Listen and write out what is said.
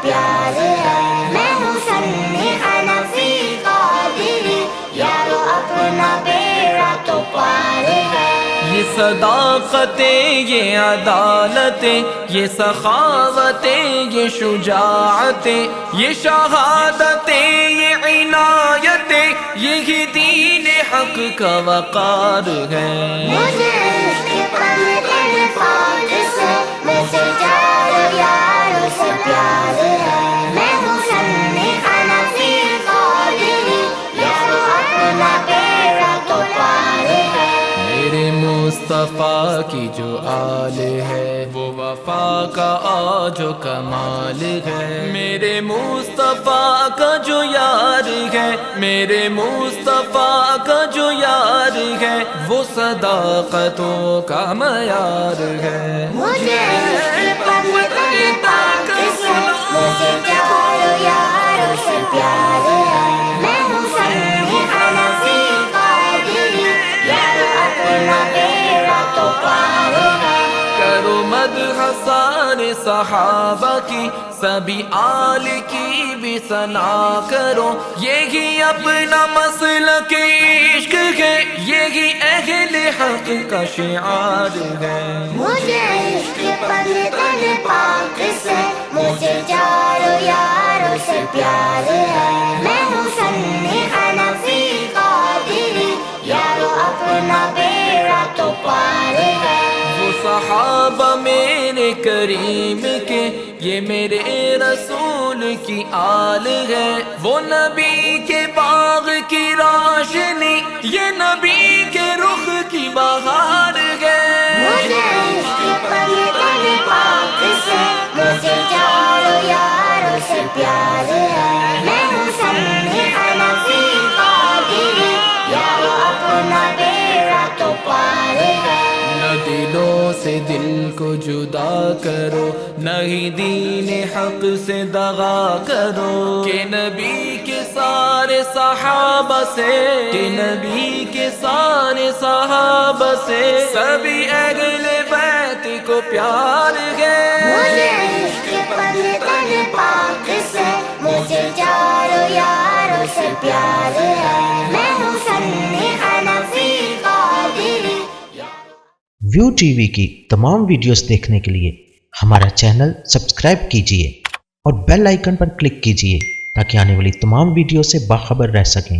پیار ہے، میں ہوں سنی حنفی قادری، یارو اپنا بیڑا تو پار ہے۔ یہ صداقتیں، یہ عدالتیں، یہ سخاوتیں، یہ شجاعتیں، یہ شہادتیں، یہ عنایتیں، یہی دین حق کا وقار ہے۔ مجھے عشق پنجر پاک سے، مجھے جارو یارو سے پیار ہے، میں ہوں سنی حنفی قادری، یارو اپنا بیڑا تو پار ہے۔ میرے مصطفیٰ کی جو آل ہے وہ وفا کا آج و کمال ہے۔ میرے مصطفیٰ کا جو یار ہے، میرے مصطفیٰ کا جو یار ہے، وہ صداقتوں کا معیار ہے۔ مجھے عشق پنجر پاک سے، مجھے جارو یارو سے پیار ہے، میں ہوں سنی حنفی قادری، یارو اپنا بیڑا تو پار ہے۔ کرو مدح سارے صحابہ کی، سبھی آل کی بھی ثنا کرو، یہی اپنا مسلک عشق ہے، یہی اہل حق کا شعار ہے۔ مجھے عشق پنجر پاک سے، مجھے جارو یارو سے پیار ہے، میں ہوں سنی حنفی قادری، یارو اپنا بیڑا تو پار ہے۔ وہ صحابہ میرے کریم کے، یہ میرے رسول کی آل ہے، وہ نبی کے باغ کی روشنی، یہ نبی کے رخ کی بہار ہے۔ مجھے عشق پنجر پاک سے، مجھے جارو یارو سے پیار ہے، میں ہوں سنی حنفی قادری، یارو اپنا بیڑا تو پار ہے۔ نہ دلوں سے دل کو جدا کرو، نہ ہی دین حق سے دغا کرو، کہ نبی کے سارے صحابہ سے، کہ نبی کے سارے صحابہ سے، سبھی اہل بیت کو پیار ہے۔ مجھے عشق پنجر پاک سے، مجھے جارو یارو سے پیار ہے، میں ہوں سنی حنفی قادری۔ ویو ٹی وی کی تمام ویڈیوز دیکھنے کے لیے ہمارا چینل سبسکرائب کیجیے اور بیل آئیکن پر کلک کیجیے تاکہ آنے والی تمام ویڈیو سے باخبر رہ سکیں۔